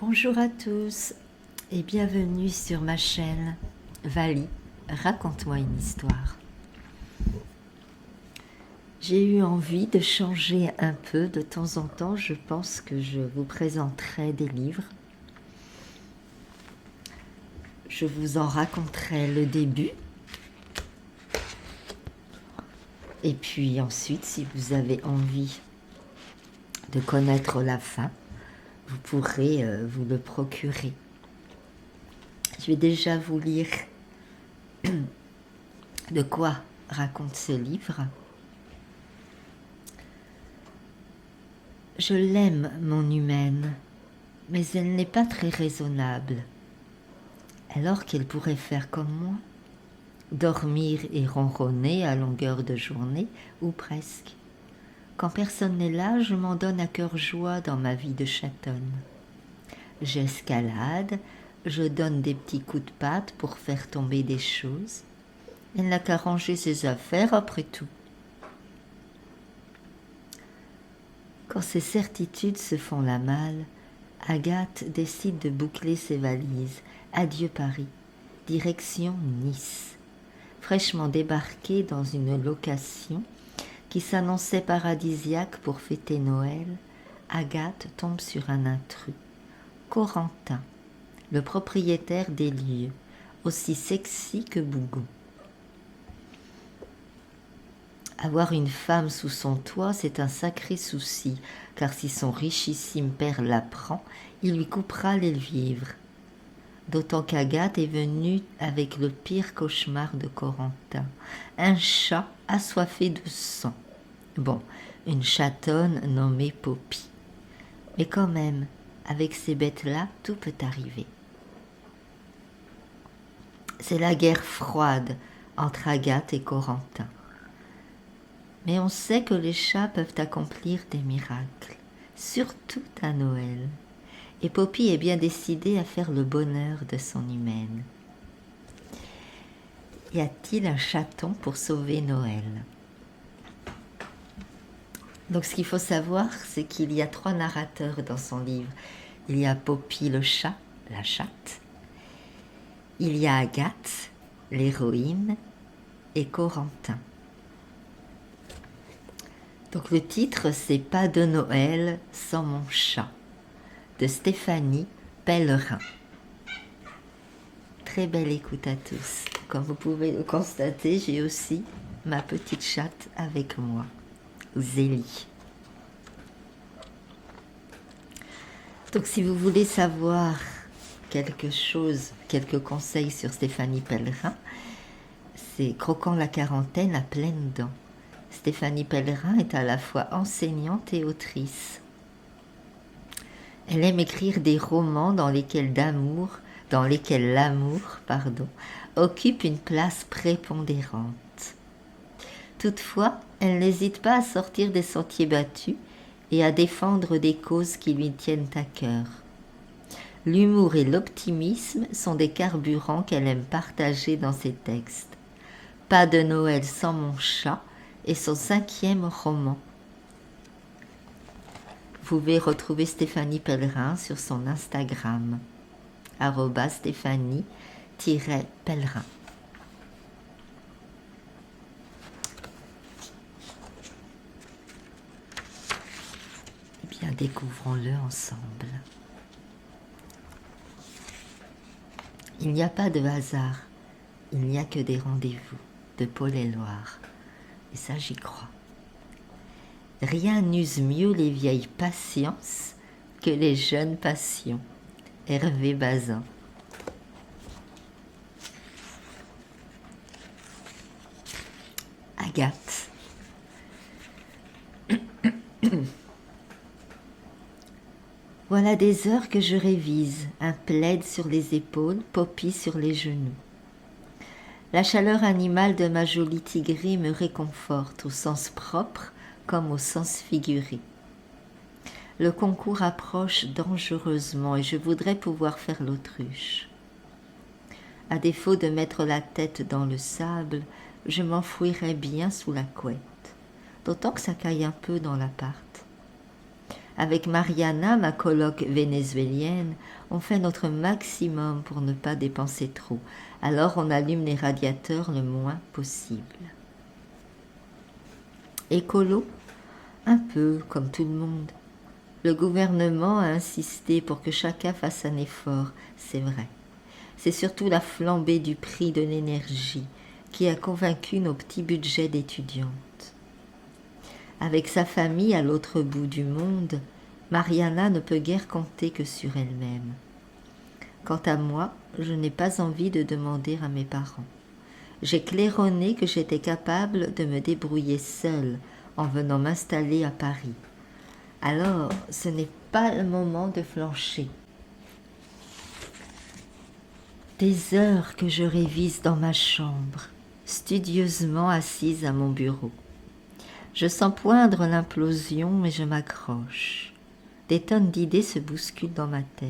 Bonjour à tous et bienvenue sur ma chaîne Vali, raconte-moi une histoire. J'ai eu envie de changer un peu de temps en temps. Je pense que je vous présenterai des livres. Je vous en raconterai le début. Et puis ensuite, si vous avez envie de connaître la fin, vous pourrez vous le procurer. Je vais déjà vous lire de quoi raconte ce livre. Je l'aime, mon humaine, mais elle n'est pas très raisonnable. Alors qu'elle pourrait faire comme moi, dormir et ronronner à longueur de journée, ou presque. Quand personne n'est là, je m'en donne à cœur joie dans ma vie de chatonne. J'escalade, je donne des petits coups de patte pour faire tomber des choses. Elle n'a qu'à ranger ses affaires après tout. Quand ces certitudes se font la malle, Agathe décide de boucler ses valises. Adieu Paris, direction Nice. Fraîchement débarquée dans une location qui s'annonçait paradisiaque pour fêter Noël, Agathe tombe sur un intrus, Corentin, le propriétaire des lieux, aussi sexy que bougon. Avoir une femme sous son toit, c'est un sacré souci, car si son richissime père l'apprend, il lui coupera les vivres. D'autant qu'Agathe est venue avec le pire cauchemar de Corentin, un chat assoiffé de sang. Bon, une chatonne nommée Poppy. Mais quand même, avec ces bêtes-là, tout peut arriver. C'est la guerre froide entre Agathe et Corentin. Mais on sait que les chats peuvent accomplir des miracles, surtout à Noël. Et Poppy est bien décidée à faire le bonheur de son humaine. Y a-t-il un chaton pour sauver Noël? Donc ce qu'il faut savoir, c'est qu'il y a 3 narrateurs dans son livre. Il y a Poppy le chat, la chatte. Il y a Agathe, l'héroïne, et Corentin. Donc le titre, c'est Pas de Noël sans mon chat, de Stéphanie Pellerin. Très belle écoute à tous. Comme vous pouvez le constater, j'ai aussi ma petite chatte avec moi, Zélie. Donc si vous voulez savoir quelque chose, quelques conseils sur Stéphanie Pellerin, c'est Croquant la quarantaine à pleines dents. Stéphanie Pellerin est à la fois enseignante et autrice. Elle aime écrire des romans dans lesquels l'amour, occupe une place prépondérante. Toutefois, elle n'hésite pas à sortir des sentiers battus et à défendre des causes qui lui tiennent à cœur. L'humour et l'optimisme sont des carburants qu'elle aime partager dans ses textes. Pas de Noël sans mon chat est son 5e roman. Vous pouvez retrouver Stéphanie Pellerin sur son Instagram, @Stéphanie-Pellerin. Eh bien, découvrons-le ensemble. Il n'y a pas de hasard, il n'y a que des rendez-vous, de Paul Éluard. Et ça, j'y crois. Rien n'use mieux les vieilles patiences que les jeunes passions. Hervé Bazin. Agathe. Voilà des heures que je révise, un plaid sur les épaules, Poppy sur les genoux. La chaleur animale de ma jolie tigrée me réconforte au sens propre comme au sens figuré. Le concours approche dangereusement et je voudrais pouvoir faire l'autruche. À défaut de mettre la tête dans le sable, je m'enfouirais bien sous la couette, d'autant que ça caille un peu dans l'appart. Avec Mariana, ma coloc vénézuélienne, on fait notre maximum pour ne pas dépenser trop. Alors on allume les radiateurs le moins possible. Écolo? Un peu, comme tout le monde. Le gouvernement a insisté pour que chacun fasse un effort, c'est vrai. C'est surtout la flambée du prix de l'énergie qui a convaincu nos petits budgets d'étudiantes. Avec sa famille à l'autre bout du monde, Mariana ne peut guère compter que sur elle-même. Quant à moi, je n'ai pas envie de demander à mes parents. J'ai claironné que j'étais capable de me débrouiller seule en venant m'installer à Paris. Alors, ce n'est pas le moment de flancher. Des heures que je révise dans ma chambre, studieusement assise à mon bureau. Je sens poindre l'implosion, mais je m'accroche. Des tonnes d'idées se bousculent dans ma tête.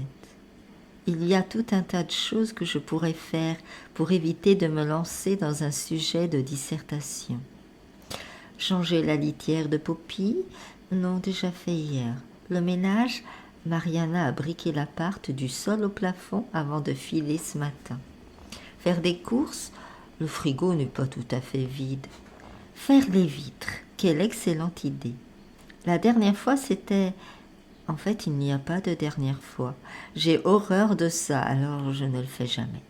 Il y a tout un tas de choses que je pourrais faire pour éviter de me lancer dans un sujet de dissertation. Changer la litière de Poppy? Non, déjà fait hier. Le ménage? Mariana a briqué l'appart du sol au plafond avant de filer ce matin. Faire des courses? Le frigo n'est pas tout à fait vide. Faire les vitres? Quelle excellente idée. La dernière fois, c'était... En fait, il n'y a pas de dernière fois. J'ai horreur de ça, alors je ne le fais jamais.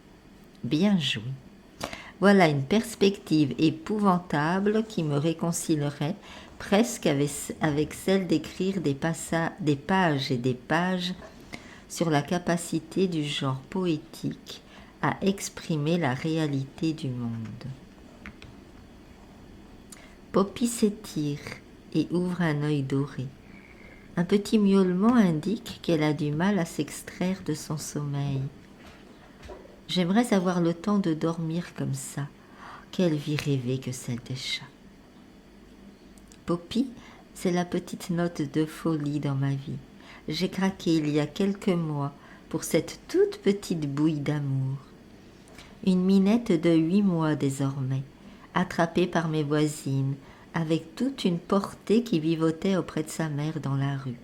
Bien joué. Voilà une perspective épouvantable qui me réconcilierait presque avec celle d'écrire des pages et des pages sur la capacité du genre poétique à exprimer la réalité du monde. Poppy s'étire et ouvre un œil doré. Un petit miaulement indique qu'elle a du mal à s'extraire de son sommeil. J'aimerais avoir le temps de dormir comme ça. Quelle vie rêvée que celle des chats. Poppy, c'est la petite note de folie dans ma vie. J'ai craqué il y a quelques mois pour cette toute petite bouille d'amour. Une minette de 8 mois désormais, attrapée par mes voisines, avec toute une portée qui vivotait auprès de sa mère dans la rue.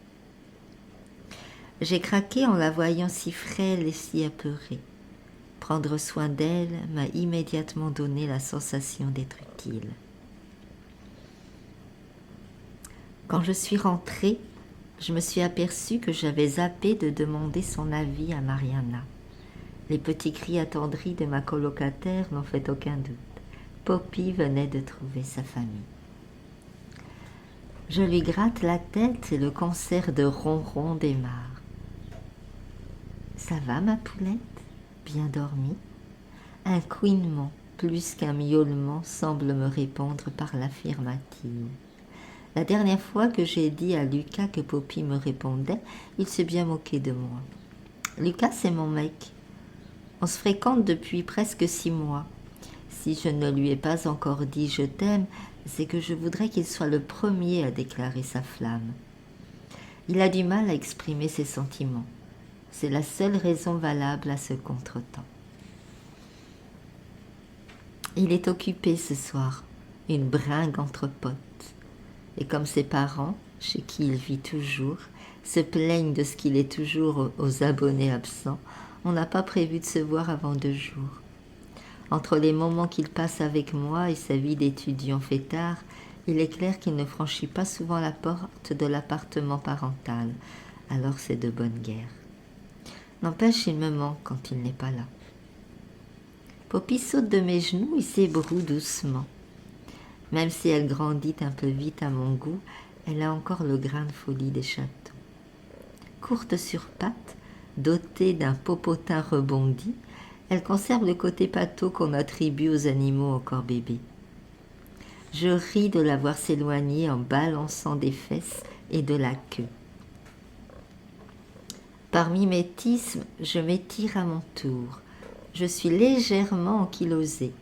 J'ai craqué en la voyant si frêle et si apeurée. Prendre soin d'elle m'a immédiatement donné la sensation d'être utile. Quand je suis rentrée, je me suis aperçue que j'avais zappé de demander son avis à Mariana. Les petits cris attendris de ma colocataire n'ont fait aucun doute. Poppy venait de trouver sa famille. Je lui gratte la tête et le concert de ronron démarre. « Ça va, ma poulette? Bien dormi ?» Un couinement, plus qu'un miaulement, semble me répondre par l'affirmative. La dernière fois que j'ai dit à Lucas que Poppy me répondait, il s'est bien moqué de moi. Lucas, c'est mon mec. On se fréquente depuis presque 6 mois. Si je ne lui ai pas encore dit « je t'aime », c'est que je voudrais qu'il soit le premier à déclarer sa flamme. Il a du mal à exprimer ses sentiments. C'est la seule raison valable à ce contretemps. Il est occupé ce soir, une bringue entre potes. Et comme ses parents, chez qui il vit toujours, se plaignent de ce qu'il est toujours aux abonnés absents, on n'a pas prévu de se voir avant 2 jours. Entre les moments qu'il passe avec moi et sa vie d'étudiant fêtard, il est clair qu'il ne franchit pas souvent la porte de l'appartement parental, alors c'est de bonne guerre. N'empêche, il me manque quand il n'est pas là. Poppy saute de mes genoux et s'ébroue doucement. Même si elle grandit un peu vite à mon goût, elle a encore le grain de folie des chatons. Courte sur pattes, dotée d'un popotin rebondi, elle conserve le côté pâteau qu'on attribue aux animaux encore bébés. Je ris de la voir s'éloigner en balançant des fesses et de la queue. Par mimétisme, je m'étire à mon tour. Je suis légèrement ankylosée.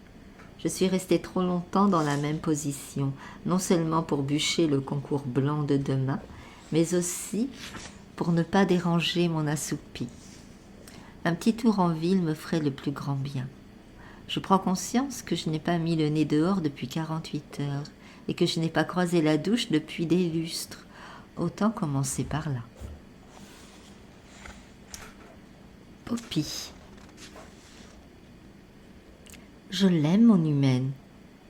Je suis restée trop longtemps dans la même position, non seulement pour bûcher le concours blanc de demain, mais aussi pour ne pas déranger mon assoupi. Un petit tour en ville me ferait le plus grand bien. Je prends conscience que je n'ai pas mis le nez dehors depuis 48 heures et que je n'ai pas croisé la douche depuis des lustres. autant commencer par là. Poppy. Je l'aime, mon humaine,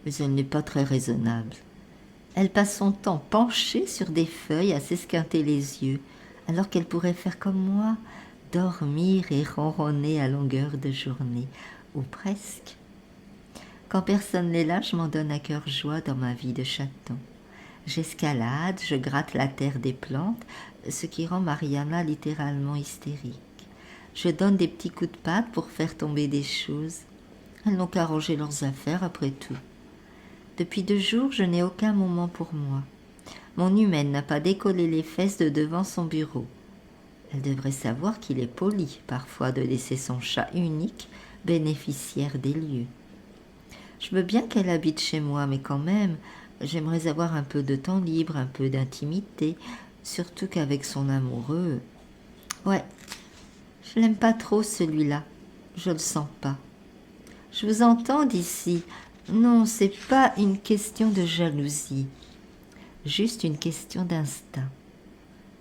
mais elle n'est pas très raisonnable. Elle passe son temps penchée sur des feuilles à s'esquinter les yeux, alors qu'elle pourrait faire comme moi, dormir et ronronner à longueur de journée, ou presque. Quand personne n'est là, je m'en donne à cœur joie dans ma vie de chaton. J'escalade, je gratte la terre des plantes, ce qui rend Mariana littéralement hystérique. Je donne des petits coups de patte pour faire tomber des choses. Elles n'ont qu'à ranger leurs affaires après tout. Depuis 2 jours, je n'ai aucun moment pour moi. Mon humaine n'a pas décollé les fesses de devant son bureau. Elle devrait savoir qu'il est poli, parfois, de laisser son chat unique bénéficiaire des lieux. Je veux bien qu'elle habite chez moi, mais quand même, j'aimerais avoir un peu de temps libre, un peu d'intimité, surtout qu'avec son amoureux. Ouais, je l'aime pas trop celui-là, je le sens pas. Je vous entends d'ici. Non, c'est pas une question de jalousie, juste une question d'instinct.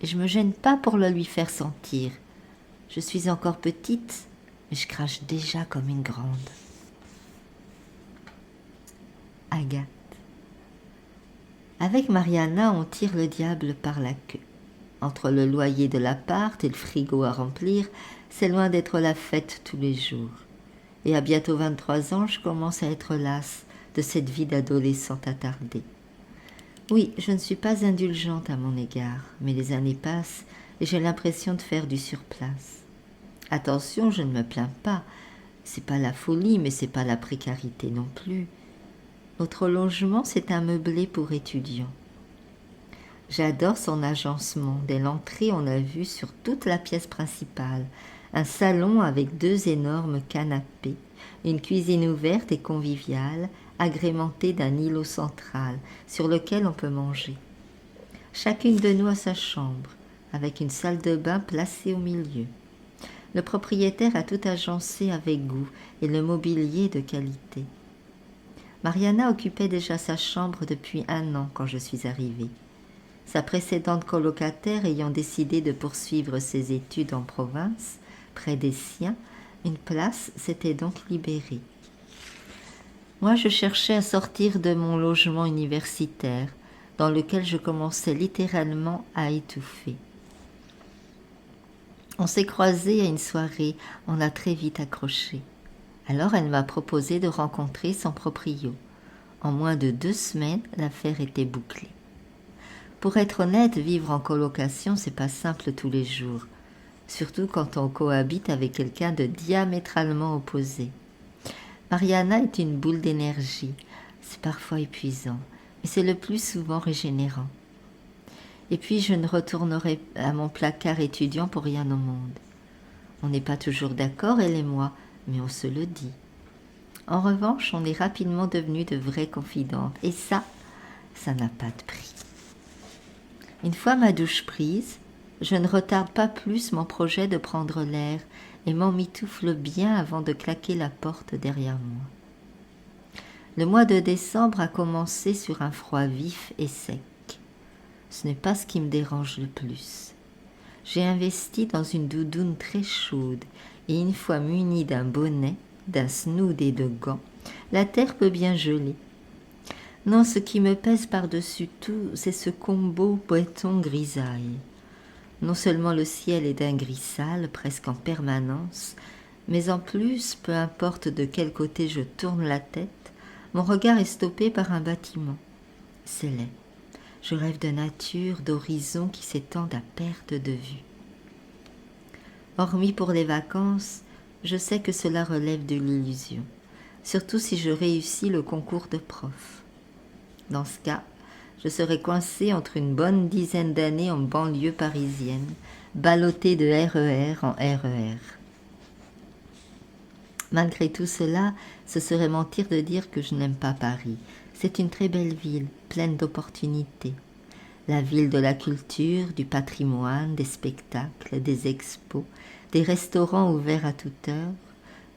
Et je me gêne pas pour le lui faire sentir. Je suis encore petite, mais je crache déjà comme une grande. Agathe. Avec Mariana, on tire le diable par la queue. Entre le loyer de l'appart et le frigo à remplir, c'est loin d'être la fête tous les jours. Et à bientôt 23 ans, je commence à être lasse de cette vie d'adolescente attardée. Oui, je ne suis pas indulgente à mon égard, mais les années passent et j'ai l'impression de faire du surplace. Attention, je ne me plains pas. C'est pas la folie, mais c'est pas la précarité non plus. Notre logement, c'est un meublé pour étudiants. J'adore son agencement. Dès l'entrée, on a vue sur toute la pièce principale. Un salon avec 2 énormes canapés, une cuisine ouverte et conviviale, agrémentée d'un îlot central sur lequel on peut manger. Chacune de nous a sa chambre, avec une salle de bain placée au milieu. Le propriétaire a tout agencé avec goût et le mobilier de qualité. Mariana occupait déjà sa chambre depuis 1 an quand je suis arrivée. Sa précédente colocataire ayant décidé de poursuivre ses études en province, près des siens, une place s'était donc libérée. Moi, je cherchais à sortir de mon logement universitaire, dans lequel je commençais littéralement à étouffer. On s'est croisés à une soirée, on a très vite accroché. Alors elle m'a proposé de rencontrer son proprio. En moins de 2 semaines, l'affaire était bouclée. Pour être honnête, vivre en colocation, c'est pas simple tous les jours, surtout quand on cohabite avec quelqu'un de diamétralement opposé. Mariana est une boule d'énergie, c'est parfois épuisant, mais c'est le plus souvent régénérant. Et puis je ne retournerai à mon placard étudiant pour rien au monde. On n'est pas toujours d'accord, elle et moi, mais on se le dit. En revanche, on est rapidement devenus de vraies confidentes, et ça n'a pas de prix. Une fois ma douche prise, je ne retarde pas plus mon projet de prendre l'air et m'emmitoufle bien avant de claquer la porte derrière moi. Le mois de décembre a commencé sur un froid vif et sec. Ce n'est pas ce qui me dérange le plus. J'ai investi dans une doudoune très chaude et une fois munie d'un bonnet, d'un snood et de gants, la terre peut bien geler. Non, ce qui me pèse par-dessus tout, c'est ce combo béton-grisaille. Non seulement le ciel est d'un gris sale, presque en permanence, mais en plus, peu importe de quel côté je tourne la tête, mon regard est stoppé par un bâtiment. C'est laid. Je rêve de nature, d'horizons qui s'étendent à perte de vue. Hormis pour les vacances, je sais que cela relève de l'illusion, surtout si je réussis le concours de prof. Dans ce cas, je serai coincée entre une bonne dizaine d'années en banlieue parisienne, ballottée de RER en RER. Malgré tout cela, ce serait mentir de dire que je n'aime pas Paris. C'est une très belle ville, pleine d'opportunités. La ville de la culture, du patrimoine, des spectacles, des expos, des restaurants ouverts à toute heure.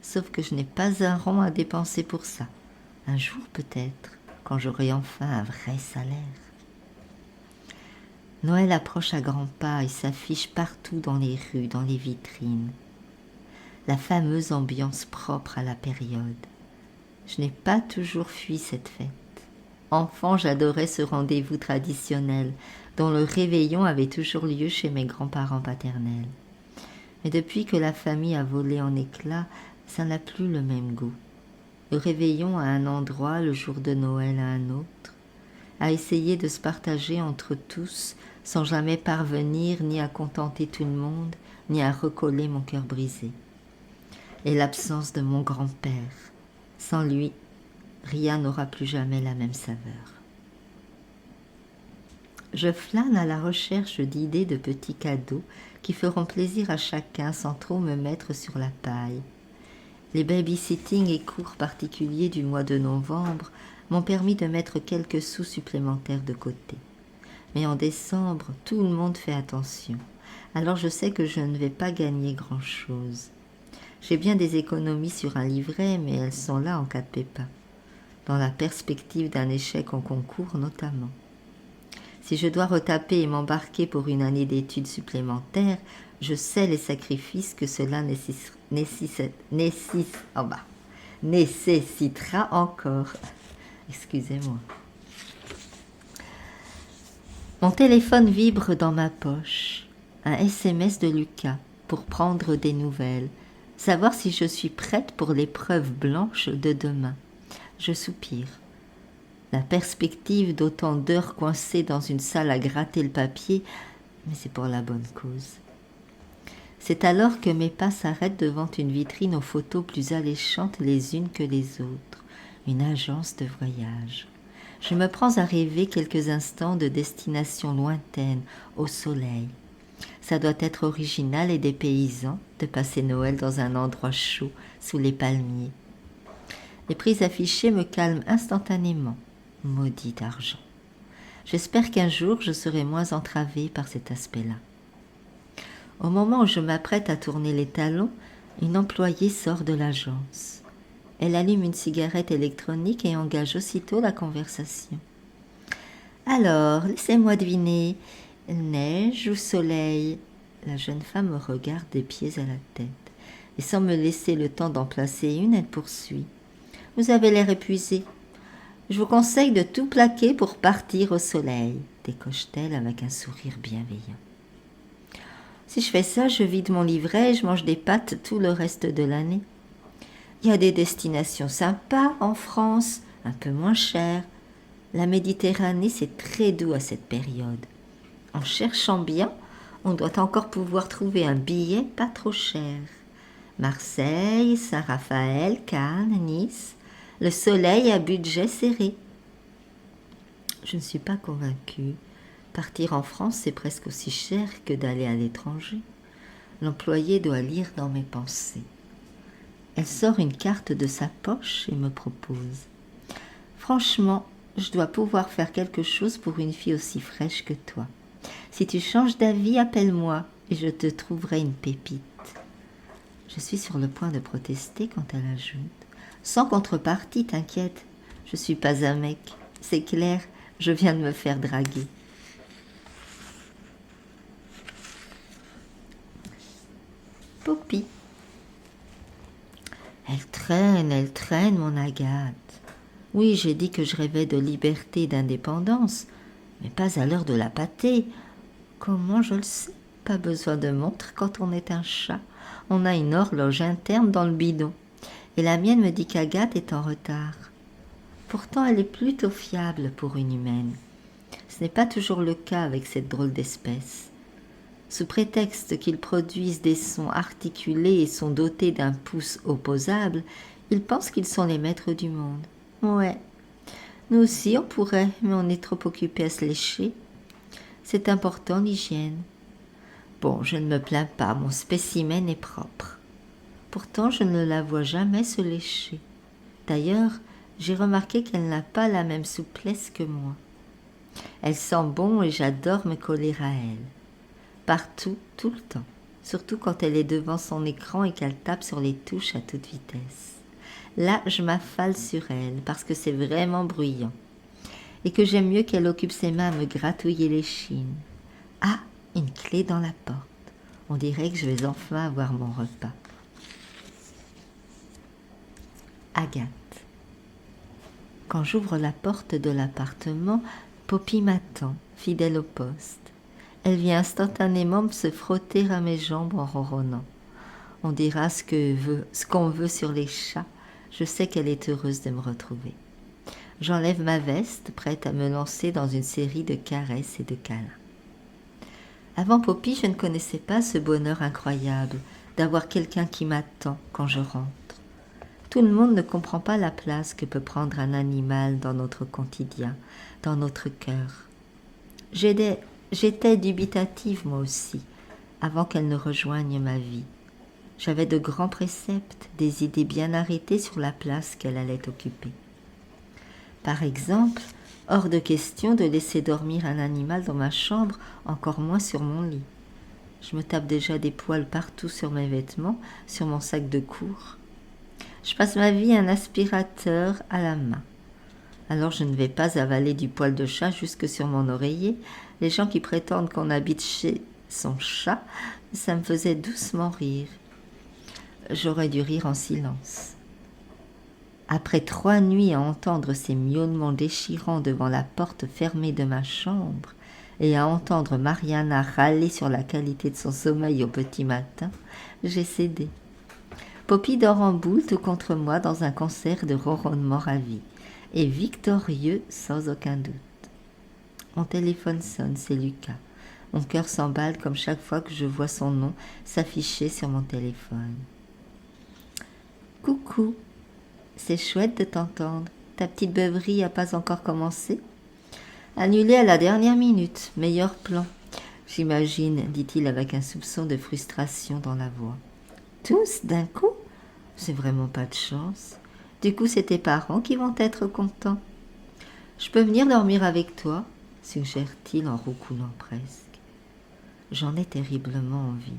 Sauf que je n'ai pas un rond à dépenser pour ça. Un jour peut-être, quand j'aurai enfin un vrai salaire. Noël approche à grands pas et s'affiche partout dans les rues, dans les vitrines. La fameuse ambiance propre à la période. Je n'ai pas toujours fui cette fête. Enfant, j'adorais ce rendez-vous traditionnel, dont le réveillon avait toujours lieu chez mes grands-parents paternels. Mais depuis que la famille a volé en éclats, ça n'a plus le même goût. Le réveillon à un endroit, le jour de Noël à un autre, à essayer de se partager entre tous, sans jamais parvenir ni à contenter tout le monde, ni à recoller mon cœur brisé. Et l'absence de mon grand-père. Sans lui, rien n'aura plus jamais la même saveur. Je flâne à la recherche d'idées de petits cadeaux qui feront plaisir à chacun sans trop me mettre sur la paille. Les babysitting et cours particuliers du mois de novembre m'ont permis de mettre quelques sous supplémentaires de côté. Mais en décembre, tout le monde fait attention. Alors je sais que je ne vais pas gagner grand-chose. J'ai bien des économies sur un livret, mais elles sont là en cas de pépin, dans la perspective d'un échec en concours notamment. Si je dois retaper et m'embarquer pour une année d'études supplémentaires, je sais les sacrifices que cela nécessitera encore. Excusez-moi. Mon téléphone vibre dans ma poche. Un SMS de Lucas pour prendre des nouvelles. Savoir si je suis prête pour l'épreuve blanche de demain. Je soupire. La perspective d'autant d'heures coincées dans une salle à gratter le papier, mais c'est pour la bonne cause. C'est alors que mes pas s'arrêtent devant une vitrine aux photos plus alléchantes les unes que les autres, une agence de voyage. Je me prends à rêver quelques instants de destination lointaine, au soleil. Ça doit être original et dépaysant de passer Noël dans un endroit chaud, sous les palmiers. Les prix affichés me calment instantanément. Maudit argent. J'espère qu'un jour je serai moins entravée par cet aspect-là. Au moment où je m'apprête à tourner les talons, une employée sort de l'agence. Elle allume une cigarette électronique et engage aussitôt la conversation. Alors, laissez-moi deviner, neige ou soleil? La jeune femme me regarde des pieds à la tête. Et sans me laisser le temps d'en placer une, elle poursuit. Vous avez l'air épuisé. Je vous conseille de tout plaquer pour partir au soleil, décoche-t-elle avec un sourire bienveillant. Si je fais ça, je vide mon livret et je mange des pâtes tout le reste de l'année. Il y a des destinations sympas en France, un peu moins chères. La Méditerranée, c'est très doux à cette période. En cherchant bien, on doit encore pouvoir trouver un billet pas trop cher. Marseille, Saint-Raphaël, Cannes, Nice, le soleil à budget serré. Je ne suis pas convaincue. Partir en France, c'est presque aussi cher que d'aller à l'étranger. L'employé doit lire dans mes pensées. Elle sort une carte de sa poche et me propose. Franchement, je dois pouvoir faire quelque chose pour une fille aussi fraîche que toi. Si tu changes d'avis, appelle-moi et je te trouverai une pépite. Je suis sur le point de protester quand elle ajoute. Sans contrepartie, t'inquiète, je suis pas un mec. C'est clair, je viens de me faire draguer. Poppy. Elle traîne, mon Agathe. Oui, j'ai dit que je rêvais de liberté et d'indépendance, mais pas à l'heure de la pâtée. Comment je le sais? Pas besoin de montre quand on est un chat. On a une horloge interne dans le bidon. Et la mienne me dit qu'Agathe est en retard. Pourtant, elle est plutôt fiable pour une humaine. Ce n'est pas toujours le cas avec cette drôle d'espèce. Sous prétexte qu'ils produisent des sons articulés et sont dotés d'un pouce opposable, ils pensent qu'ils sont les maîtres du monde. Ouais, nous aussi on pourrait, mais on est trop occupés à se lécher. C'est important l'hygiène. Bon, je ne me plains pas, mon spécimen est propre. Pourtant, je ne la vois jamais se lécher. D'ailleurs, j'ai remarqué qu'elle n'a pas la même souplesse que moi. Elle sent bon et j'adore me coller à elle. Partout, tout le temps. Surtout quand elle est devant son écran et qu'elle tape sur les touches à toute vitesse. Là, je m'affale sur elle parce que c'est vraiment bruyant. Et que j'aime mieux qu'elle occupe ses mains à me gratouiller l'échine. Ah, une clé dans la porte. On dirait que je vais enfin avoir mon repas. Agathe. Quand j'ouvre la porte de l'appartement, Poppy m'attend, fidèle au poste. Elle vient instantanément se frotter à mes jambes en ronronnant. On dira ce qu'on veut sur les chats. Je sais qu'elle est heureuse de me retrouver. J'enlève ma veste, prête à me lancer dans une série de caresses et de câlins. Avant Poppy, je ne connaissais pas ce bonheur incroyable d'avoir quelqu'un qui m'attend quand je rentre. Tout le monde ne comprend pas la place que peut prendre un animal dans notre quotidien, dans notre cœur. J'étais dubitative moi aussi, avant qu'elle ne rejoigne ma vie. J'avais de grands préceptes, des idées bien arrêtées sur la place qu'elle allait occuper. Par exemple, hors de question de laisser dormir un animal dans ma chambre, encore moins sur mon lit. Je me tape déjà des poils partout sur mes vêtements, sur mon sac de cours. Je passe ma vie un aspirateur à la main. Alors je ne vais pas avaler du poil de chat jusque sur mon oreiller. Les gens qui prétendent qu'on habite chez son chat, ça me faisait doucement rire. J'aurais dû rire en silence. Après 3 nuits à entendre ces miaulements déchirants devant la porte fermée de ma chambre et à entendre Mariana râler sur la qualité de son sommeil au petit matin, j'ai cédé. Poppy dort en boule tout contre moi dans un concert de ronronnements ravis, et victorieux sans aucun doute. Mon téléphone sonne, c'est Lucas. Mon cœur s'emballe comme chaque fois que je vois son nom s'afficher sur mon téléphone. Coucou, c'est chouette de t'entendre. Ta petite beuverie n'a pas encore commencé ? Annulée à la dernière minute, meilleur plan. J'imagine, dit-il avec un soupçon de frustration dans la voix. Tous d'un coup ? C'est vraiment pas de chance. Du coup, c'est tes parents qui vont être contents. Je peux venir dormir avec toi ? Suggère-t-il en roucoulant presque. J'en ai terriblement envie.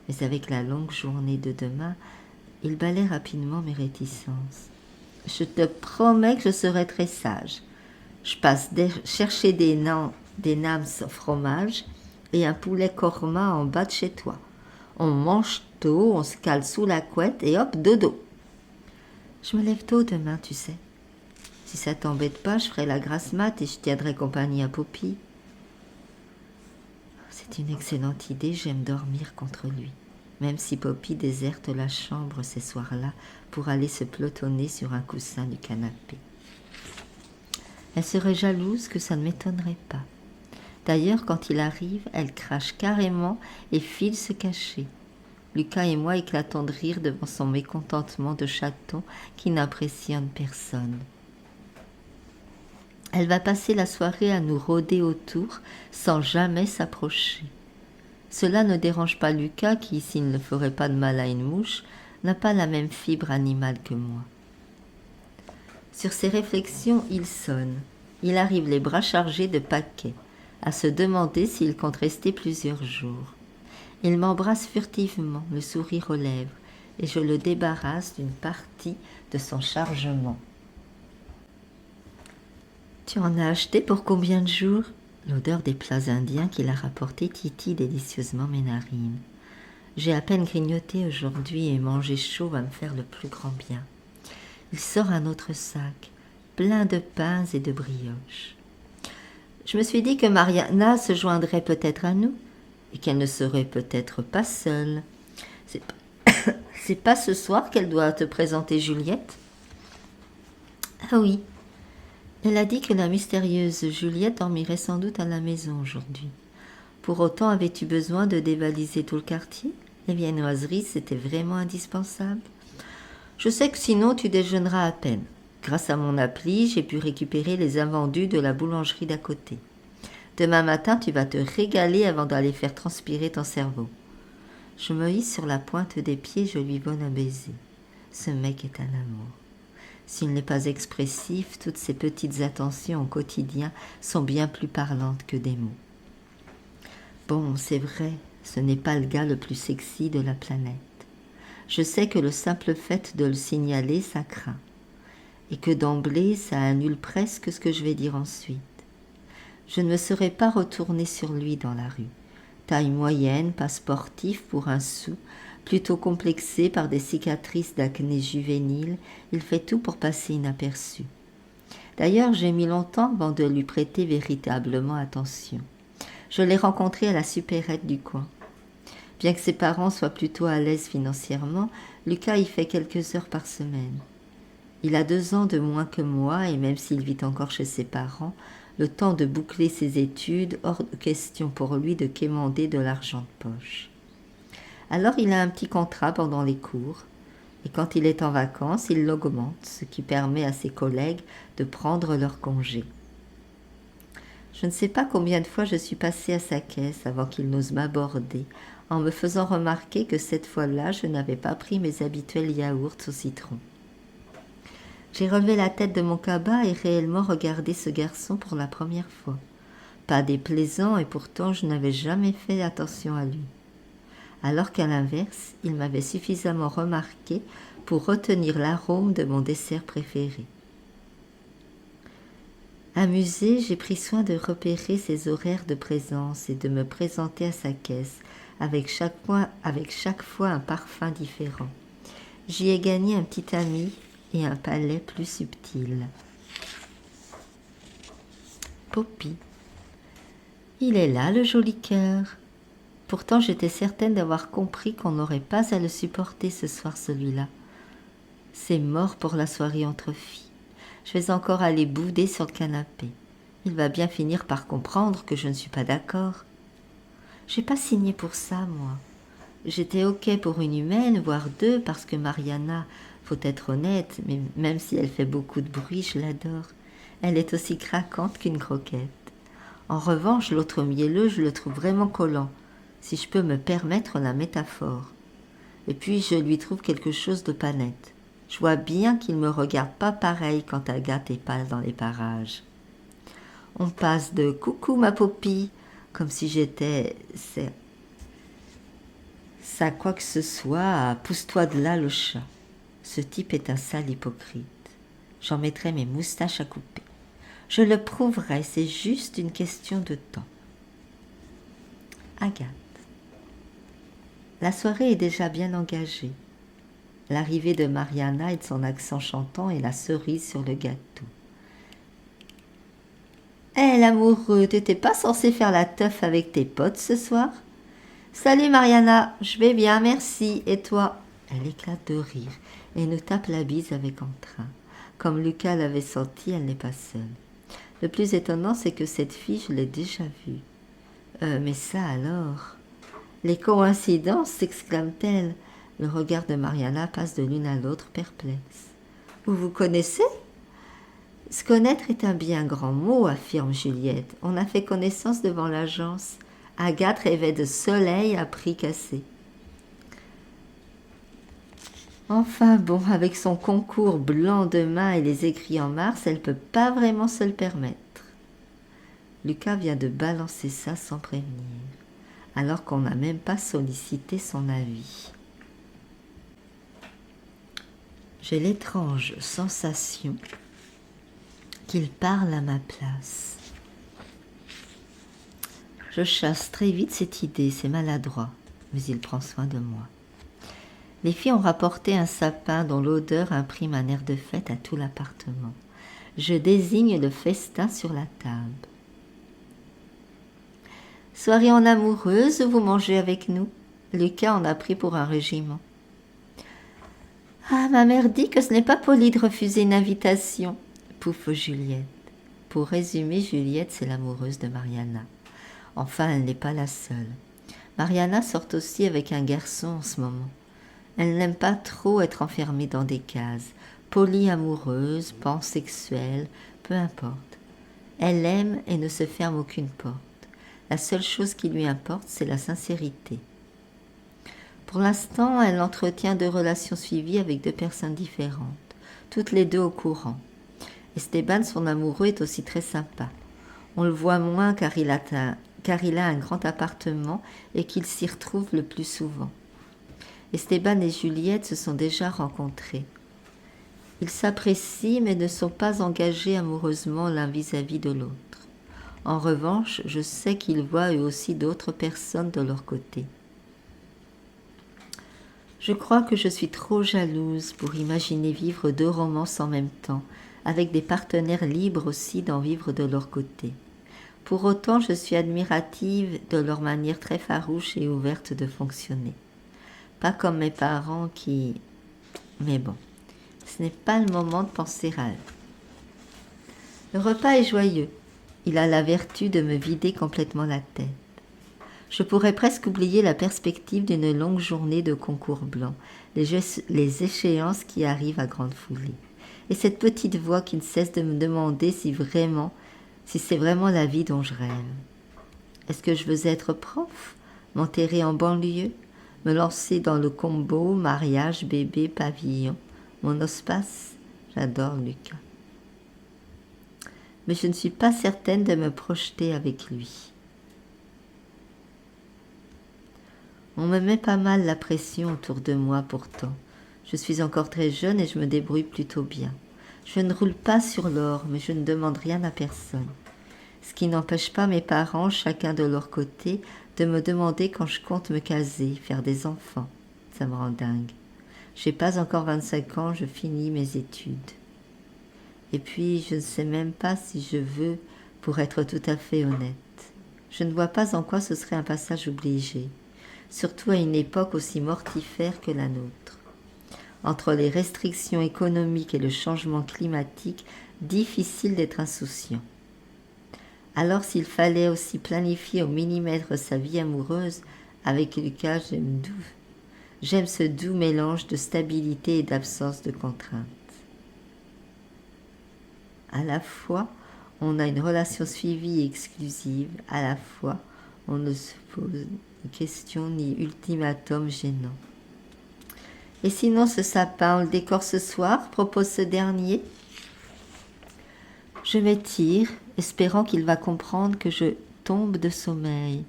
Mais avec la longue journée de demain, il balaie rapidement mes réticences. Je te promets que je serai très sage. Je passe chercher des nams au fromage et un poulet korma en bas de chez toi. On mange tôt, on se cale sous la couette et hop, dodo. Je me lève tôt demain, tu sais. Si ça t'embête pas, je ferai la grasse mat et je tiendrai compagnie à Poppy. C'est une excellente idée, j'aime dormir contre lui. Même si Poppy déserte la chambre ces soirs-là pour aller se pelotonner sur un coussin du canapé. Elle serait jalouse que ça ne m'étonnerait pas. D'ailleurs, quand il arrive, elle crache carrément et file se cacher. Lucas et moi éclatons de rire devant son mécontentement de chaton qui n'impressionne personne. Elle va passer la soirée à nous rôder autour sans jamais s'approcher. Cela ne dérange pas Lucas qui, s'il ne ferait pas de mal à une mouche, n'a pas la même fibre animale que moi. Sur ses réflexions, il sonne. Il arrive les bras chargés de paquets, à se demander s'il compte rester plusieurs jours. Il m'embrasse furtivement, le sourire aux lèvres, et je le débarrasse d'une partie de son chargement. « Tu en as acheté pour combien de jours ?» L'odeur des plats indiens qu'il a rapportés titille délicieusement mes narines. J'ai à peine grignoté aujourd'hui et manger chaud va me faire le plus grand bien. Il sort un autre sac, plein de pains et de brioches. Je me suis dit que Mariana se joindrait peut-être à nous et qu'elle ne serait peut-être pas seule. C'est pas ce soir qu'elle doit te présenter Juliette ? Ah oui. Elle a dit que la mystérieuse Juliette dormirait sans doute à la maison aujourd'hui. Pour autant, avais-tu besoin de dévaliser tout le quartier ? Les viennoiseries, c'était vraiment indispensable. Je sais que sinon, tu déjeuneras à peine. Grâce à mon appli, j'ai pu récupérer les invendus de la boulangerie d'à côté. Demain matin, tu vas te régaler avant d'aller faire transpirer ton cerveau. Je me hisse sur la pointe des pieds, je lui donne un baiser. Ce mec est un amour. S'il n'est pas expressif, toutes ces petites attentions au quotidien sont bien plus parlantes que des mots. Bon, c'est vrai, ce n'est pas le gars le plus sexy de la planète. Je sais que le simple fait de le signaler, ça craint. Et que d'emblée, ça annule presque ce que je vais dire ensuite. Je ne me serais pas retournée sur lui dans la rue. Taille moyenne, pas sportif pour un sou, plutôt complexé par des cicatrices d'acné juvénile, il fait tout pour passer inaperçu. D'ailleurs, j'ai mis longtemps avant de lui prêter véritablement attention. Je l'ai rencontré à la supérette du coin. Bien que ses parents soient plutôt à l'aise financièrement, Lucas y fait quelques heures par semaine. Il a 2 ans de moins que moi et même s'il vit encore chez ses parents, le temps de boucler ses études, hors de question pour lui de quémander de l'argent de poche. Alors il a un petit contrat pendant les cours et quand il est en vacances, il l'augmente, ce qui permet à ses collègues de prendre leur congé. Je ne sais pas combien de fois je suis passée à sa caisse avant qu'il n'ose m'aborder, en me faisant remarquer que cette fois-là, je n'avais pas pris mes habituels yaourts au citron. J'ai relevé la tête de mon cabas et réellement regardé ce garçon pour la première fois. Pas déplaisant et pourtant je n'avais jamais fait attention à lui. Alors qu'à l'inverse, il m'avait suffisamment remarqué pour retenir l'arôme de mon dessert préféré. Amusée, j'ai pris soin de repérer ses horaires de présence et de me présenter à sa caisse, avec chaque fois un parfum différent. J'y ai gagné un petit ami et un palais plus subtil. Poppy. Il est là, le joli cœur. Pourtant, j'étais certaine d'avoir compris qu'on n'aurait pas à le supporter ce soir, celui-là. C'est mort pour la soirée entre filles. Je vais encore aller bouder sur le canapé. Il va bien finir par comprendre que je ne suis pas d'accord. J'ai pas signé pour ça, moi. J'étais ok pour une humaine, voire 2, parce que Mariana, faut être honnête, mais même si elle fait beaucoup de bruit, je l'adore. Elle est aussi craquante qu'une croquette. En revanche, l'autre mielleux, je le trouve vraiment collant, si je peux me permettre la métaphore. Et puis, je lui trouve quelque chose de pas net. Je vois bien qu'il me regarde pas pareil quand Agathe est pas dans les parages. On passe de « coucou ma Poppy » comme si j'étais ça quoi que ce soit à « pousse-toi de là le chat ». Ce type est un sale hypocrite. J'en mettrai mes moustaches à couper. Je le prouverai, c'est juste une question de temps. Agathe. La soirée est déjà bien engagée. L'arrivée de Mariana et de son accent chantant est la cerise sur le gâteau. Hé, l'amoureux, t'étais pas censé faire la teuf avec tes potes ce soir? Salut Mariana, je vais bien, merci. Et toi? Elle éclate de rire et nous tape la bise avec entrain. Comme Lucas l'avait senti, elle n'est pas seule. Le plus étonnant, c'est que cette fille, je l'ai déjà vue. Mais ça alors? Les coïncidences, s'exclame-t-elle. Le regard de Mariana passe de l'une à l'autre, perplexe. Vous vous connaissez? Se connaître est un bien grand mot, affirme Juliette. On a fait connaissance devant l'agence. Agathe rêvait de soleil à prix cassé. Enfin bon, avec son concours blanc de main et les écrits en mars, elle peut pas vraiment se le permettre. Lucas vient de balancer ça sans prévenir, alors qu'on n'a même pas sollicité son avis. J'ai l'étrange sensation qu'il parle à ma place. Je chasse très vite cette idée, c'est maladroit, mais il prend soin de moi. Les filles ont rapporté un sapin dont l'odeur imprime un air de fête à tout l'appartement. Je désigne le festin sur la table. Soirée en amoureuse, vous mangez avec nous? Lucas en a pris pour un régiment. Ah, ma mère dit que ce n'est pas poli de refuser une invitation, pouffe Juliette. Pour résumer, Juliette, c'est l'amoureuse de Mariana. Enfin, elle n'est pas la seule. Mariana sort aussi avec un garçon en ce moment. Elle n'aime pas trop être enfermée dans des cases. Polyamoureuse, pansexuelle, peu importe. Elle aime et ne se ferme aucune porte. La seule chose qui lui importe, c'est la sincérité. Pour l'instant, elle entretient 2 relations suivies avec 2 personnes différentes, toutes les 2 au courant. Esteban, son amoureux, est aussi très sympa. On le voit moins car il a un grand appartement et qu'il s'y retrouve le plus souvent. Esteban et Juliette se sont déjà rencontrés. Ils s'apprécient mais ne sont pas engagés amoureusement l'un vis-à-vis de l'autre. En revanche, je sais qu'ils voient eux aussi d'autres personnes de leur côté. Je crois que je suis trop jalouse pour imaginer vivre 2 romances en même temps, avec des partenaires libres aussi d'en vivre de leur côté. Pour autant, je suis admirative de leur manière très farouche et ouverte de fonctionner. Pas comme mes parents qui... Mais bon, ce n'est pas le moment de penser à eux. Le repas est joyeux. Il a la vertu de me vider complètement la tête. Je pourrais presque oublier la perspective d'une longue journée de concours blancs, les échéances qui arrivent à grande foulée, et cette petite voix qui ne cesse de me demander si c'est vraiment la vie dont je rêve. Est-ce que je veux être prof, m'enterrer en banlieue, me lancer dans le combo mariage, bébé, pavillon, mon ospace? J'adore Lucas. Mais je ne suis pas certaine de me projeter avec lui. On me met pas mal la pression autour de moi pourtant. Je suis encore très jeune et je me débrouille plutôt bien. Je ne roule pas sur l'or, mais je ne demande rien à personne. Ce qui n'empêche pas mes parents, chacun de leur côté, de me demander quand je compte me caser, faire des enfants. Ça me rend dingue. J'ai pas encore 25 ans, je finis mes études. Et puis, je ne sais même pas si je veux, pour être tout à fait honnête. Je ne vois pas en quoi ce serait un passage obligé, surtout à une époque aussi mortifère que la nôtre. Entre les restrictions économiques et le changement climatique, difficile d'être insouciant. Alors s'il fallait aussi planifier au millimètre sa vie amoureuse, avec Lucas, j'aime ce doux mélange de stabilité et d'absence de contraintes. À la fois, on a une relation suivie et exclusive, à la fois, on ne se pose ni questions ni ultimatum gênants. Et sinon, ce sapin, on le décore ce soir, propose ce dernier. Je m'étire, espérant qu'il va comprendre que je tombe de sommeil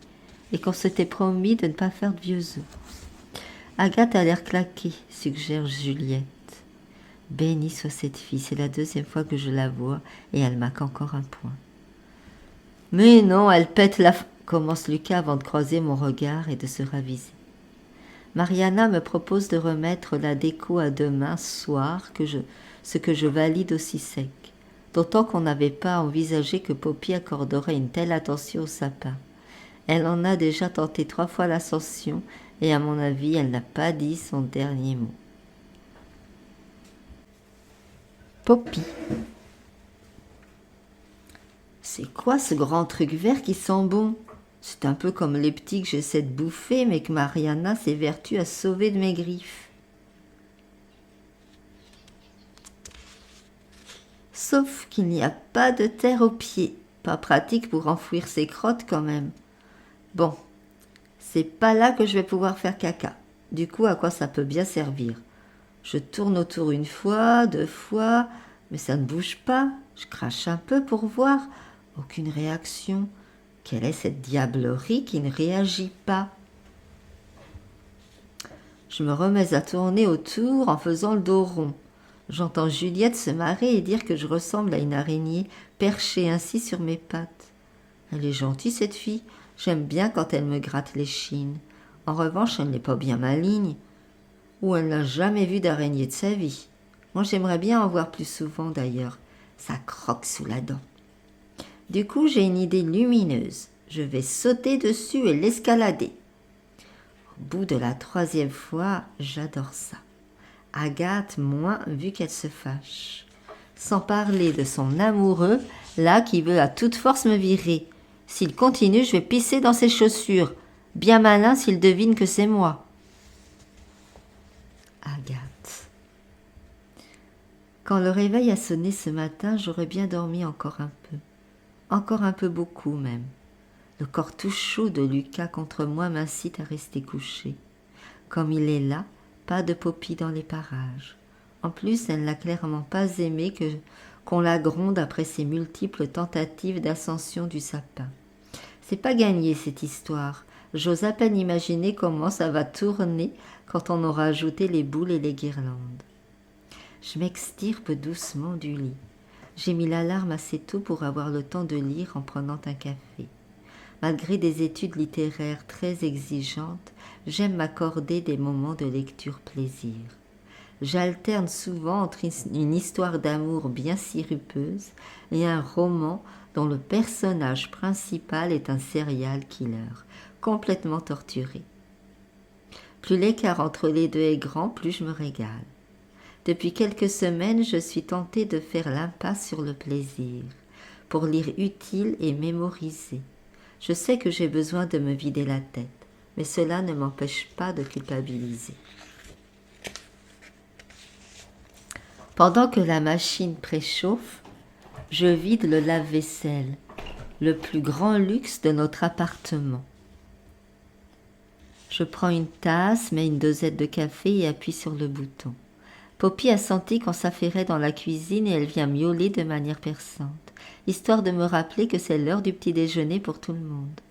et qu'on s'était promis de ne pas faire de vieux os. Agathe a l'air claquée, suggère Juliette. Bénie soit cette fille, c'est la 2e fois que je la vois et elle marque encore un point. Mais non, elle pète la... commence Lucas avant de croiser mon regard et de se raviser. Mariana me propose de remettre la déco à demain soir, ce que je valide aussi sec. D'autant qu'on n'avait pas envisagé que Poppy accorderait une telle attention au sapin. Elle en a déjà tenté 3 fois l'ascension et à mon avis, elle n'a pas dit son dernier mot. Poppy. C'est quoi ce grand truc vert qui sent bon? C'est un peu comme les petits que j'essaie de bouffer, mais que Mariana s'évertue à sauver de mes griffes. Sauf qu'il n'y a pas de terre aux pieds. Pas pratique pour enfouir ses crottes quand même. Bon, c'est pas là que je vais pouvoir faire caca. Du coup, à quoi ça peut bien servir? Je tourne autour 1 fois, 2 fois, mais ça ne bouge pas. Je crache un peu pour voir. Aucune réaction. Quelle est cette diablerie qui ne réagit pas? Je me remets à tourner autour en faisant le dos rond. J'entends Juliette se marrer et dire que je ressemble à une araignée perchée ainsi sur mes pattes. Elle est gentille cette fille, j'aime bien quand elle me gratte l'échine. En revanche, elle n'est pas bien maligne. Ou elle n'a jamais vu d'araignée de sa vie. Moi, j'aimerais bien en voir plus souvent d'ailleurs. Ça croque sous la dent. Du coup, j'ai une idée lumineuse. Je vais sauter dessus et l'escalader. Au bout de la 3e fois, j'adore ça. Agathe, moins, vu qu'elle se fâche. Sans parler de son amoureux, là, qui veut à toute force me virer. S'il continue, je vais pisser dans ses chaussures. Bien malin s'il devine que c'est moi. Agathe. Quand le réveil a sonné ce matin, j'aurais bien dormi encore un peu. Encore un peu beaucoup même. Le corps tout chaud de Lucas contre moi m'incite à rester couché. Comme il est là, pas de Poppy dans les parages. En plus, elle n'a clairement pas aimé qu'on la gronde après ses multiples tentatives d'ascension du sapin. C'est pas gagné cette histoire. J'ose à peine imaginer comment ça va tourner quand on aura ajouté les boules et les guirlandes. Je m'extirpe doucement du lit. J'ai mis l'alarme assez tôt pour avoir le temps de lire en prenant un café. Malgré des études littéraires très exigeantes, j'aime m'accorder des moments de lecture plaisir. J'alterne souvent entre une histoire d'amour bien sirupeuse et un roman dont le personnage principal est un serial killer, complètement torturé. Plus l'écart entre les deux est grand, plus je me régale. Depuis quelques semaines, je suis tentée de faire l'impasse sur le plaisir, pour lire utile et mémoriser. Je sais que j'ai besoin de me vider la tête, mais cela ne m'empêche pas de culpabiliser. Pendant que la machine préchauffe, je vide le lave-vaisselle, le plus grand luxe de notre appartement. Je prends une tasse, mets une dosette de café et appuie sur le bouton. Poppy a senti qu'on s'affairait dans la cuisine et elle vient miauler de manière perçante, histoire de me rappeler que c'est l'heure du petit déjeuner pour tout le monde.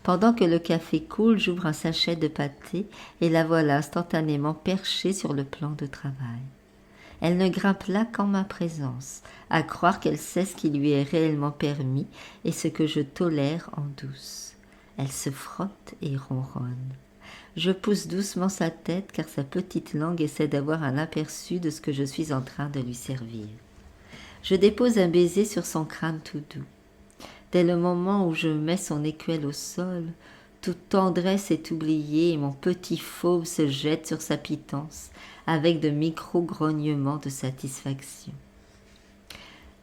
Pendant que le café coule, j'ouvre un sachet de pâté et la voilà instantanément perchée sur le plan de travail. Elle ne grimpe là qu'en ma présence, à croire qu'elle sait ce qui lui est réellement permis et ce que je tolère en douce. Elle se frotte et ronronne. Je pousse doucement sa tête car sa petite langue essaie d'avoir un aperçu de ce que je suis en train de lui servir. Je dépose un baiser sur son crâne tout doux. Dès le moment où je mets son écuelle au sol, toute tendresse est oubliée et mon petit fauve se jette sur sa pitance avec de micro-grognements de satisfaction.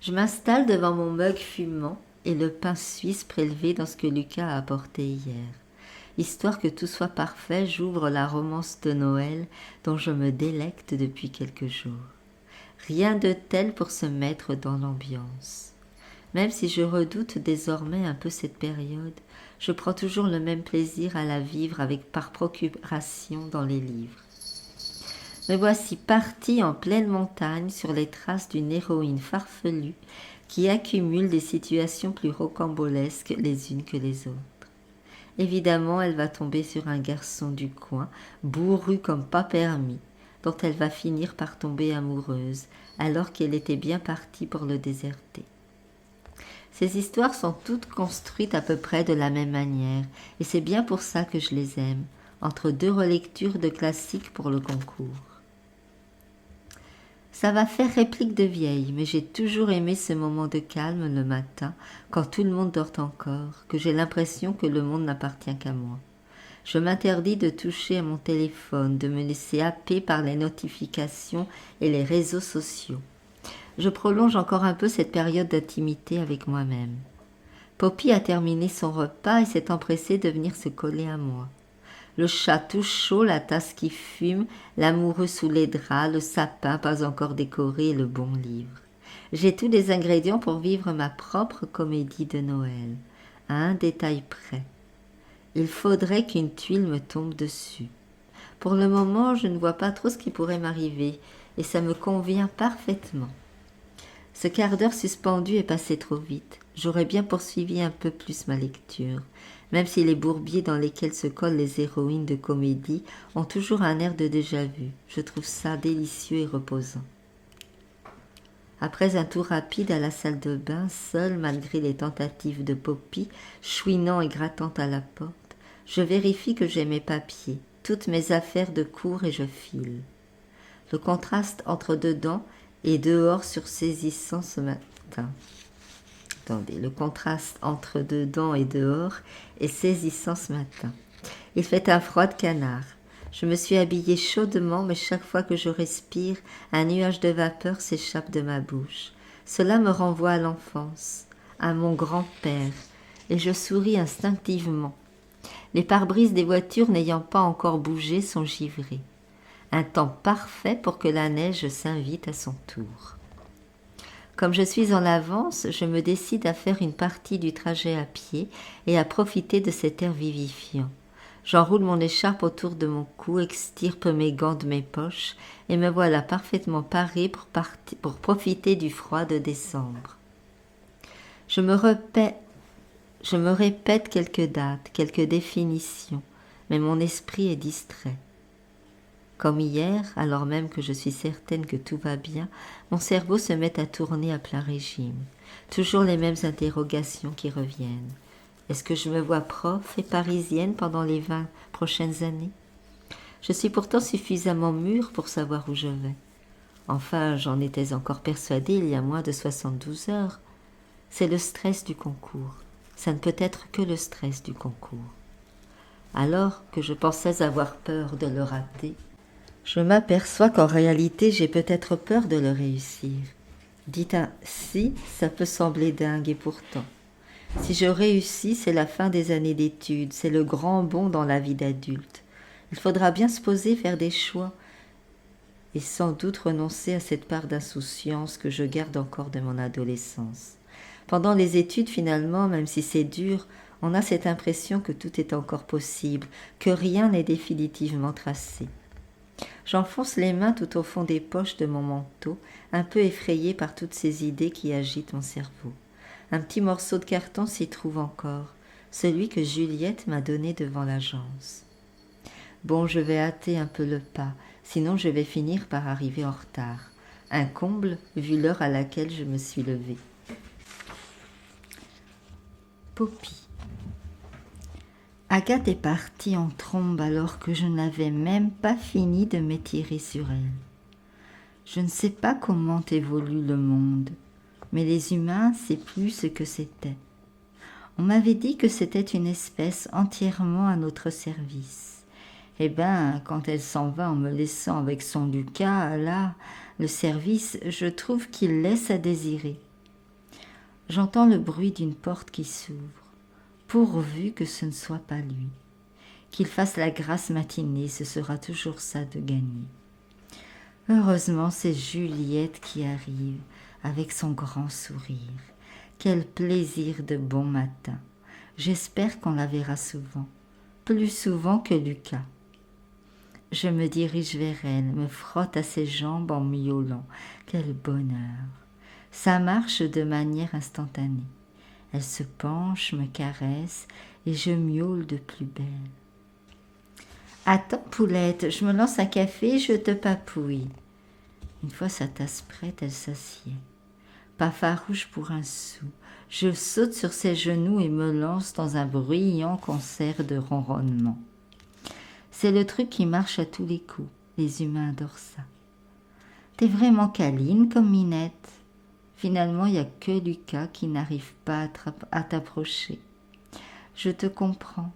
Je m'installe devant mon mug fumant et le pain suisse prélevé dans ce que Lucas a apporté hier. Histoire que tout soit parfait, j'ouvre la romance de Noël dont je me délecte depuis quelques jours. Rien de tel pour se mettre dans l'ambiance. Même si je redoute désormais un peu cette période, je prends toujours le même plaisir à la vivre avec par procuration dans les livres. Me voici partie en pleine montagne sur les traces d'une héroïne farfelue qui accumule des situations plus rocambolesques les unes que les autres. Évidemment, elle va tomber sur un garçon du coin, bourru comme pas permis, dont elle va finir par tomber amoureuse, alors qu'elle était bien partie pour le déserter. Ces histoires sont toutes construites à peu près de la même manière, et c'est bien pour ça que je les aime, entre deux relectures de classiques pour le concours. Ça va faire réplique de vieille, mais j'ai toujours aimé ce moment de calme le matin, quand tout le monde dort encore, que j'ai l'impression que le monde n'appartient qu'à moi. Je m'interdis de toucher à mon téléphone, de me laisser happer par les notifications et les réseaux sociaux. Je prolonge encore un peu cette période d'intimité avec moi-même. Poppy a terminé son repas et s'est empressée de venir se coller à moi. Le chat tout chaud, la tasse qui fume, l'amoureux sous les draps, le sapin pas encore décoré et le bon livre. J'ai tous les ingrédients pour vivre ma propre comédie de Noël, à un détail près. Il faudrait qu'une tuile me tombe dessus. Pour le moment, je ne vois pas trop ce qui pourrait m'arriver, et ça me convient parfaitement. Ce quart d'heure suspendu est passé trop vite. J'aurais bien poursuivi un peu plus ma lecture, même si les bourbiers dans lesquels se collent les héroïnes de comédie ont toujours un air de déjà-vu. Je trouve ça délicieux et reposant. Après un tour rapide à la salle de bain, seule malgré les tentatives de Poppy, chouinant et grattant à la porte, je vérifie que j'ai mes papiers, toutes mes affaires de cours et je file. Le contraste entre dedans et dehors sursaisissant ce matin. Le contraste entre dedans et dehors est saisissant ce matin. Il fait un froid de canard. Je me suis habillée chaudement, mais chaque fois que je respire, un nuage de vapeur s'échappe de ma bouche. Cela me renvoie à l'enfance, à mon grand-père, et je souris instinctivement. Les pare-brises des voitures n'ayant pas encore bougé sont givrés. Un temps parfait pour que la neige s'invite à son tour. Comme je suis en avance, je me décide à faire une partie du trajet à pied et à profiter de cet air vivifiant. J'enroule mon écharpe autour de mon cou, extirpe mes gants de mes poches et me voilà parfaitement parée pour profiter du froid de décembre. Je me répète quelques dates, quelques définitions, mais mon esprit est distrait. Comme hier, alors même que je suis certaine que tout va bien, mon cerveau se met à tourner à plein régime. Toujours les mêmes interrogations qui reviennent. Est-ce que je me vois prof et parisienne pendant les 20 prochaines années? Je suis pourtant suffisamment mûre pour savoir où je vais. Enfin, j'en étais encore persuadée il y a moins de 72 heures. C'est le stress du concours. Ça ne peut être que le stress du concours. Alors que je pensais avoir peur de le rater, je m'aperçois qu'en réalité j'ai peut-être peur de le réussir. Dites ainsi, ça peut sembler dingue et pourtant. Si je réussis, c'est la fin des années d'études, c'est le grand bond dans la vie d'adulte. Il faudra bien se poser, faire des choix et sans doute renoncer à cette part d'insouciance que je garde encore de mon adolescence. Pendant les études, finalement, même si c'est dur, on a cette impression que tout est encore possible, que rien n'est définitivement tracé. J'enfonce les mains tout au fond des poches de mon manteau, un peu effrayée par toutes ces idées qui agitent mon cerveau. Un petit morceau de carton s'y trouve encore, celui que Juliette m'a donné devant l'agence. Bon, je vais hâter un peu le pas, sinon je vais finir par arriver en retard. Un comble, vu l'heure à laquelle je me suis levée. Poppy. Agathe est partie en trombe alors que je n'avais même pas fini de m'étirer sur elle. Je ne sais pas comment évolue le monde, mais les humains, c'est plus ce que c'était. On m'avait dit que c'était une espèce entièrement à notre service. Eh ben, quand elle s'en va en me laissant avec son Lucas, là, le service, je trouve qu'il laisse à désirer. J'entends le bruit d'une porte qui s'ouvre. Pourvu que ce ne soit pas lui. Qu'il fasse la grasse matinée, ce sera toujours ça de gagner. Heureusement, c'est Juliette qui arrive, avec son grand sourire. Quel plaisir de bon matin. J'espère qu'on la verra souvent, plus souvent que Lucas. Je me dirige vers elle, me frotte à ses jambes en miaulant. Quel bonheur. Ça marche de manière instantanée. Elle se penche, me caresse, et je miaule de plus belle. « Attends, poulette, je me lance un café, je te papouille. » Une fois sa tasse prête, elle s'assied. Pas farouche pour un sou. Je saute sur ses genoux et me lance dans un bruyant concert de ronronnement. C'est le truc qui marche à tous les coups. Les humains adorent ça. T'es vraiment câline comme Minette. Finalement, il n'y a que Lucas qui n'arrive pas à t'approcher. Je te comprends.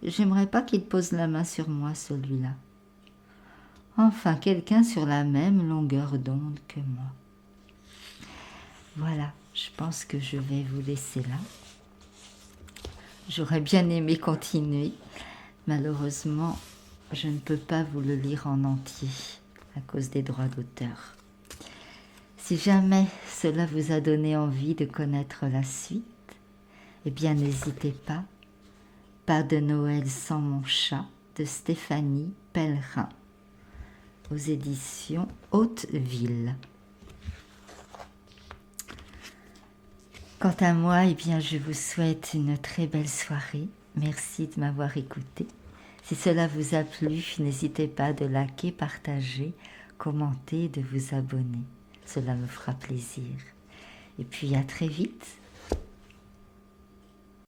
J'aimerais pas qu'il pose la main sur moi, celui-là. Enfin, quelqu'un sur la même longueur d'onde que moi. Voilà, je pense que je vais vous laisser là. J'aurais bien aimé continuer. Malheureusement, je ne peux pas vous le lire en entier à cause des droits d'auteur. Si jamais cela vous a donné envie de connaître la suite, eh bien n'hésitez pas. Pas de Noël sans mon chat de Stéphanie Pellerin aux éditions Hauteville. Quant à moi, eh bien, je vous souhaite une très belle soirée. Merci de m'avoir écouté. Si cela vous a plu, n'hésitez pas de liker, partager, commenter, de vous abonner. Cela me fera plaisir. Et puis à très vite